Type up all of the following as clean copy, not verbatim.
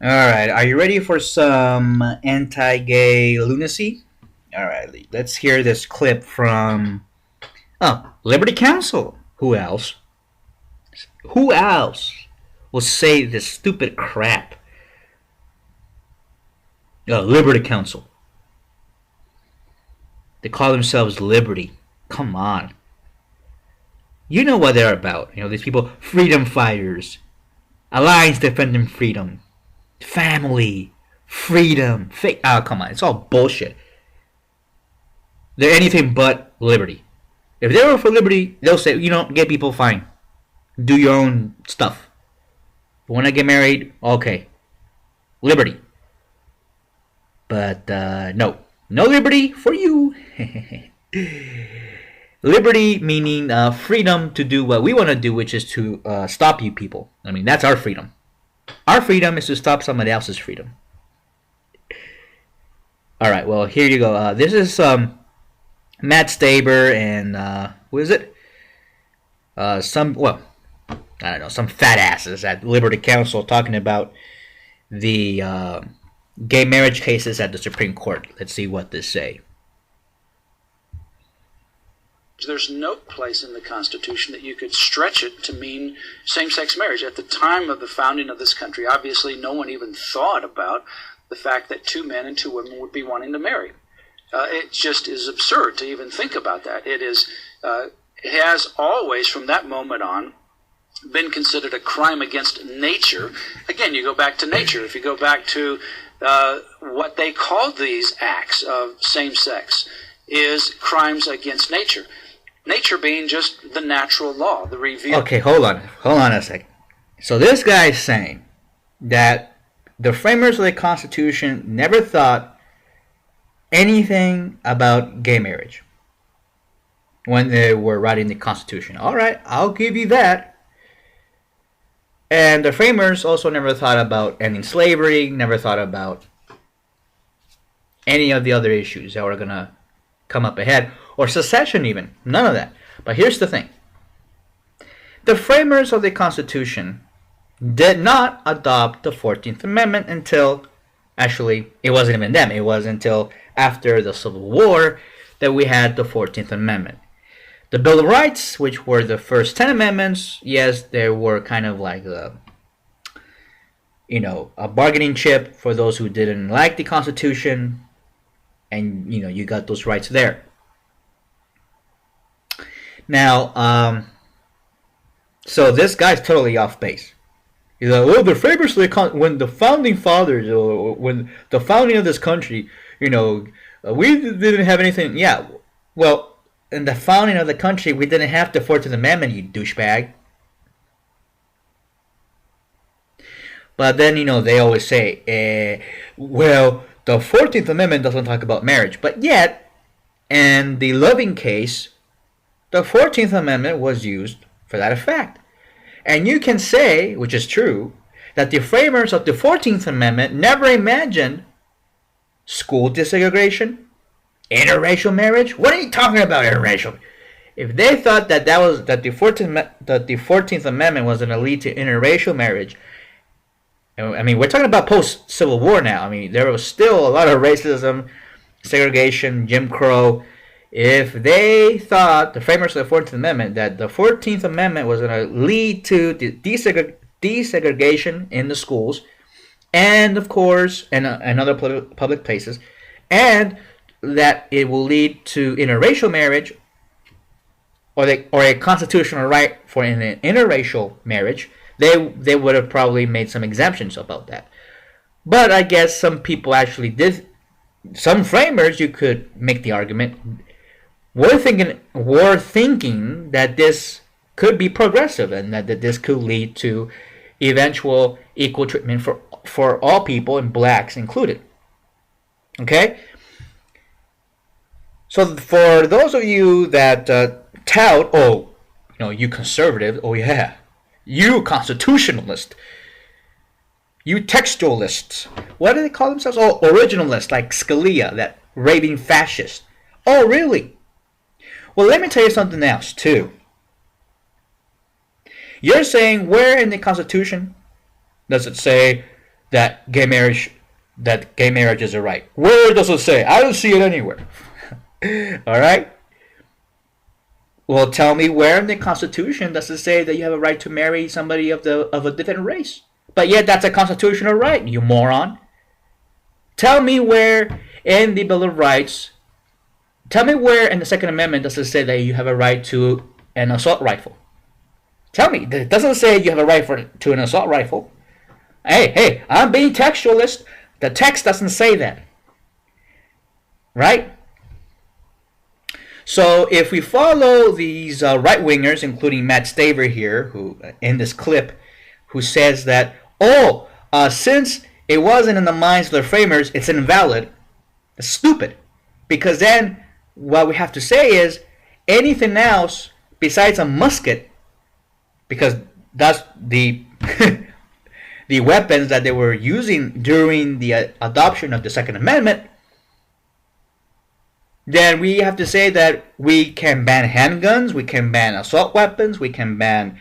Alright, are you ready for some anti-gay lunacy? Alright, let's hear this clip from Liberty Council. Who else? Who else will say this stupid crap? Liberty Council. They call themselves Liberty. Come on. You know what they're about. You know, these people, freedom fighters, alliance defending freedom, family, freedom, fake. Oh, come on. It's all bullshit. They're anything but liberty. If they were for liberty, they'll say, gay people, fine. Do your own stuff. But when I get married, okay. Liberty. But no. No liberty for you. Liberty meaning freedom to do what we want to do, which is to stop you people. I mean, that's our freedom. Our freedom is to stop somebody else's freedom. All right, well, here you go. This is Matt Staber and who is it? I don't know, some fat asses at Liberty Council talking about the gay marriage cases at the Supreme Court. Let's see what they say. There's no place in the Constitution that you could stretch it to mean same-sex marriage. At the time of the founding of this country, obviously no one even thought about the fact that two men and two women would be wanting to marry. It just is absurd to even think about that. It has always, from that moment on, been considered a crime against nature. Again, you go back to nature. If you go back to what they called these acts of same-sex, is crimes against nature. Nature being just the natural law, the revealed. Okay, hold on a second. So this guy is saying that the framers of the Constitution never thought anything about gay marriage when they were writing the Constitution. All right, I'll give you that. And the framers also never thought about ending slavery, never thought about any of the other issues that were going to come up ahead, or secession even. None of that. But here's the thing. The framers of the Constitution did not adopt the 14th Amendment until, actually, it wasn't even them. It was until after the Civil War that we had the 14th Amendment. The Bill of Rights, which were the first 10 amendments, yes, they were kind of like a bargaining chip for those who didn't like the Constitution, and you got those rights there. Now, so this guy's totally off base. He's like, well, the framers when the founding fathers, or when the founding of this country, we didn't have anything. Yeah, well, in the founding of the country, we didn't have the 14th Amendment, you douchebag. But then, they always say, well, the 14th Amendment doesn't talk about marriage. But yet, in the Loving case, the 14th Amendment was used for that effect. And you can say, which is true, that the framers of the 14th Amendment never imagined school desegregation, interracial marriage. What are you talking about, interracial? If they thought that the 14th Amendment was going to lead to interracial marriage, I mean, we're talking about post-Civil War now. I mean, there was still a lot of racism, segregation, Jim Crow. If they thought, the framers of the 14th Amendment, that the 14th Amendment was going to lead to desegregation in the schools, and of course, and other public places, and that it will lead to interracial marriage, or a constitutional right for an interracial marriage, they would have probably made some exemptions about that. But I guess some people actually did. Some framers, you could make the argument, were thinking that this could be progressive and that this could lead to eventual equal treatment for all people, and blacks included. Okay? So for those of you that tout, you conservative, oh yeah, you constitutionalist, you textualists, what do they call themselves? Oh, originalists, like Scalia, that raving fascist. Oh, really? Well, let me tell you something else, too. You're saying, where in the Constitution does it say that gay marriage is a right. Where does it say? I don't see it anywhere. All right. Well, tell me where in the Constitution does it say that you have a right to marry somebody of a different race? But yet that's a constitutional right, you moron. Tell me where in the Bill of Rights. Tell me where in the Second Amendment does it say that you have a right to an assault rifle? Tell me. It doesn't say you have a right to an assault rifle. Hey, I'm being textualist. The text doesn't say that. Right? So if we follow these right-wingers, including Matt Staver here, who in this clip, who says that, since it wasn't in the minds of the framers, it's invalid. It's stupid. Because then what we have to say is anything else besides a musket, because that's the the weapons that they were using during the adoption of the Second Amendment, then we have to say that we can ban handguns, we can ban assault weapons, we can ban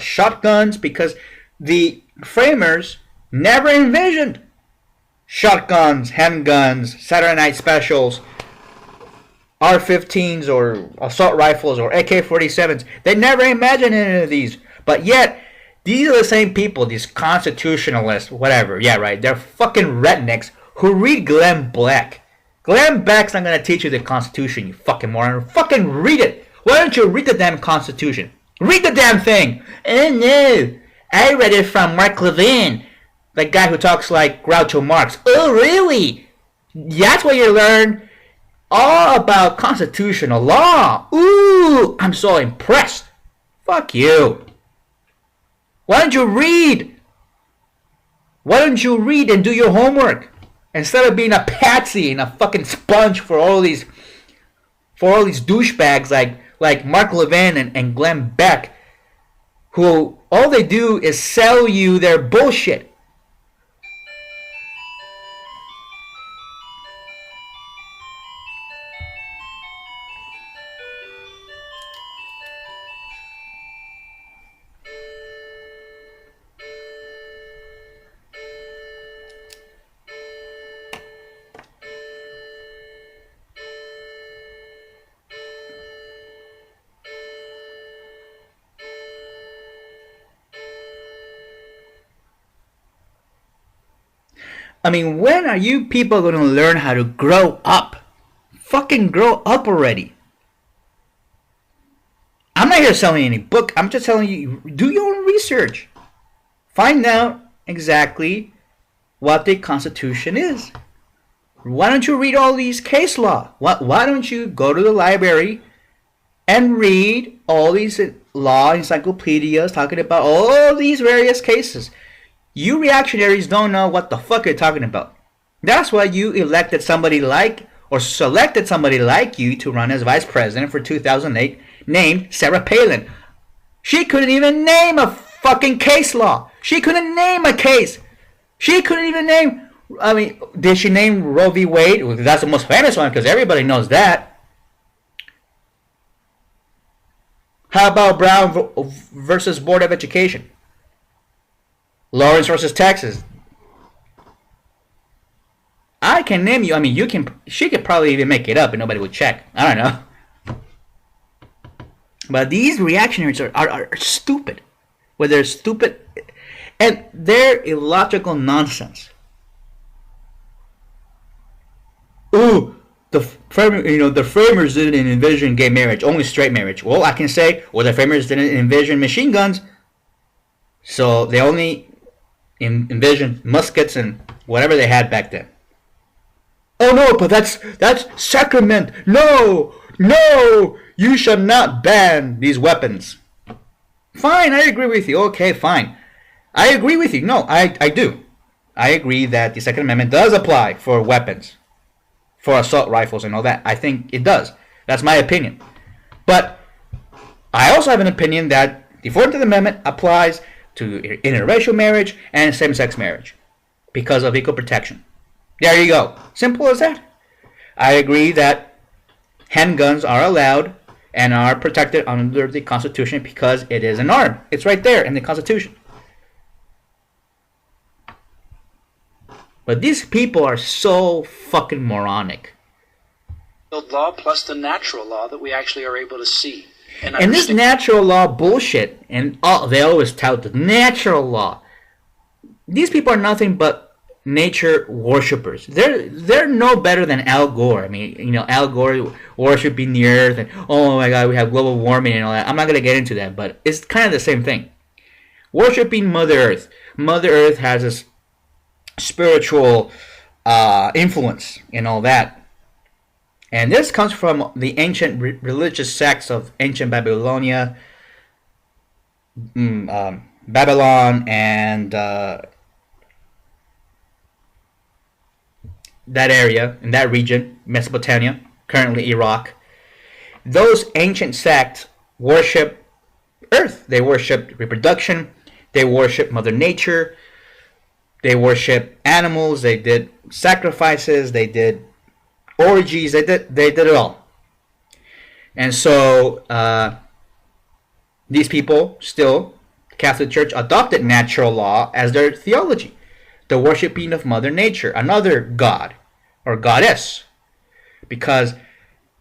shotguns, because the framers never envisioned shotguns, handguns, Saturday night specials, R-15s or assault rifles or AK-47s. They never imagined any of these. But yet, these are the same people, these constitutionalists, whatever. Yeah, right. They're fucking rednecks who read Glenn Beck. Glenn Beck's not going to teach you the Constitution, you fucking moron. Fucking read it. Why don't you read the damn Constitution? Read the damn thing. Oh no, I read it from Mark Levin, the guy who talks like Groucho Marx. Oh really? That's what you learn? All about constitutional law. Ooh, I'm so impressed. Fuck you. Why don't you read? Why don't you read and do your homework instead of being a patsy and a fucking sponge for all these douchebags like Mark Levin and Glenn Beck, who all they do is sell you their bullshit. I mean, when are you people going to learn how to grow up? Fucking grow up already. I'm not here selling any book. I'm just telling you, do your own research. Find out exactly what the Constitution is. Why don't you read all these case law? Why don't you go to the library and read all these law encyclopedias talking about all these various cases? You reactionaries don't know what the fuck you're talking about. That's why you elected somebody like, or selected somebody like you to run as vice president for 2008, named Sarah Palin. She couldn't even name a fucking case law. She couldn't name a case. She couldn't even name, I mean, did she name Roe v. Wade? Well, that's the most famous one because everybody knows that. How about Brown versus Board of Education? Lawrence versus Texas. I can name you. I mean, you can. She could probably even make it up and nobody would check. I don't know. But these reactionaries are stupid. Well, they're stupid, and they're illogical nonsense. Ooh, the framers didn't envision gay marriage, only straight marriage. Well, I can say, well, the framers didn't envision machine guns, so they only envisioned muskets and whatever they had back then. Oh no, but that's sacrament. No, you should not ban these weapons. Fine, I agree with you. Okay, fine. I agree with you. No, I do. I agree that the Second Amendment does apply for weapons, for assault rifles and all that. I think it does. That's my opinion. But I also have an opinion that the 14th Amendment applies to interracial marriage and same-sex marriage because of equal protection. There you go. Simple as that. I agree that handguns are allowed and are protected under the Constitution because it is an arm. It's right there in the Constitution. But these people are so fucking moronic. Law plus the natural law that we actually are able to see. And this natural law bullshit, and they always tout the natural law. These people are nothing but nature worshippers. They're no better than Al Gore. I mean, you know, Al Gore worshiping the earth, and oh my god, we have global warming and all that. I'm not gonna get into that, but it's kind of the same thing. Worshipping Mother Earth. Mother Earth has this spiritual influence and all that. And this comes from the ancient religious sects of ancient Babylonia, Babylon, and that area, in that region, Mesopotamia, currently Iraq. Those ancient sects worship Earth. They worship reproduction. They worship Mother Nature. They worship animals. They did sacrifices. They did orgies. They did it all. And so these people still, the Catholic Church, adopted natural law as their theology. The worshiping of Mother Nature, another god or goddess. Because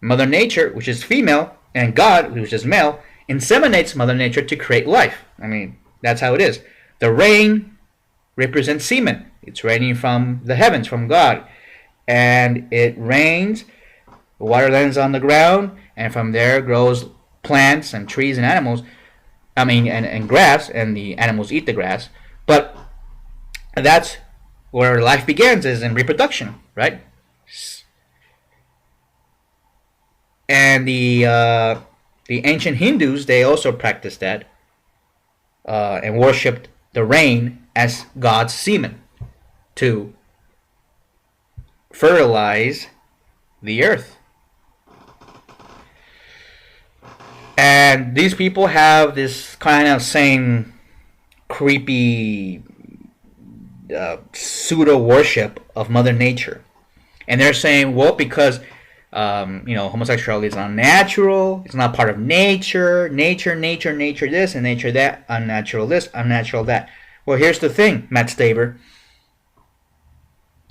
Mother Nature, which is female, and God, which is male, inseminates Mother Nature to create life. I mean, that's how it is. The rain represents semen. It's raining from the heavens, from God. And it rains, water lands on the ground, and from there grows plants and trees and animals. I mean, and grass, and the animals eat the grass. But that's where life begins, is in reproduction, right? And the ancient Hindus, they also practiced that and worshipped the rain as God's semen to fertilize the earth. And these people have this kind of same creepy pseudo worship of Mother Nature, and they're saying, well, because homosexuality is unnatural, it's not part of nature, nature this and nature that, unnatural this, unnatural that. Well, here's the thing, Matt Staver.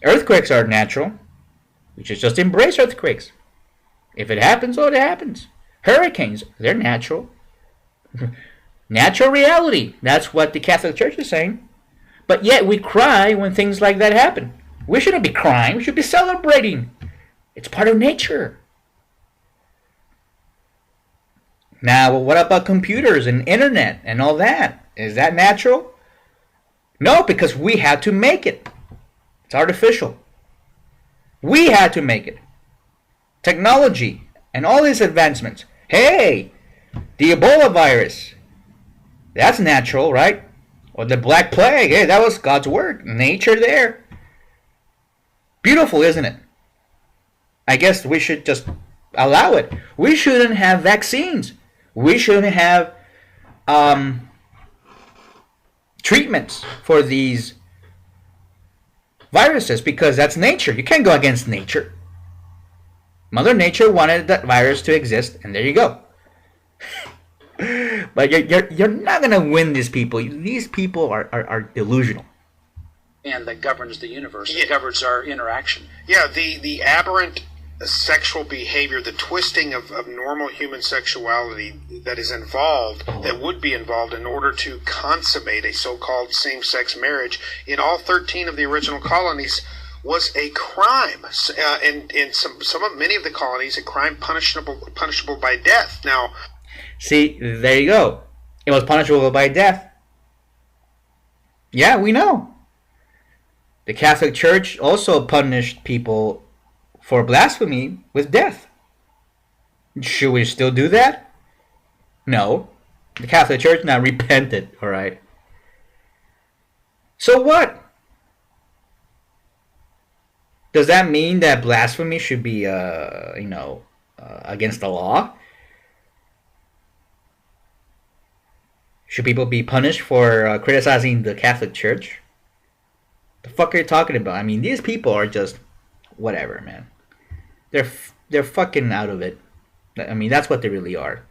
Earthquakes are natural. We should just embrace earthquakes. If it happens, oh, it happens. Hurricanes, they're natural. Natural reality. That's what the Catholic Church is saying. But yet we cry when things like that happen. We shouldn't be crying. We should be celebrating. It's part of nature. Now, what about computers and internet and all that? Is that natural? No, because we had to make it. It's artificial. We had to make it. Technology and all these advancements. Hey, the Ebola virus. That's natural, right? Or the Black Plague. Hey, that was God's word. Nature there. Beautiful, isn't it? I guess we should just allow it. We shouldn't have vaccines. We shouldn't have treatments for these viruses, because that's nature. You can't go against nature. Mother Nature wanted that virus to exist, and there you go. But you're not going to win these people. These people are delusional. And that governs the universe. It governs our interaction. Yeah, the aberrant sexual behavior, the twisting of normal human sexuality that is involved, that would be involved in order to consummate a so-called same-sex marriage in all 13 of the original colonies was a crime. And in many of the colonies, a crime punishable by death. Now, see, there you go. It was punishable by death. Yeah, we know. The Catholic Church also punished people for blasphemy with death. Should we still do that? No. The Catholic Church now repented, alright? So what? Does that mean that blasphemy should be, against the law? Should people be punished for criticizing the Catholic Church? The fuck are you talking about? I mean, these people are just whatever, man. They're fucking out of it. I mean, that's what they really are.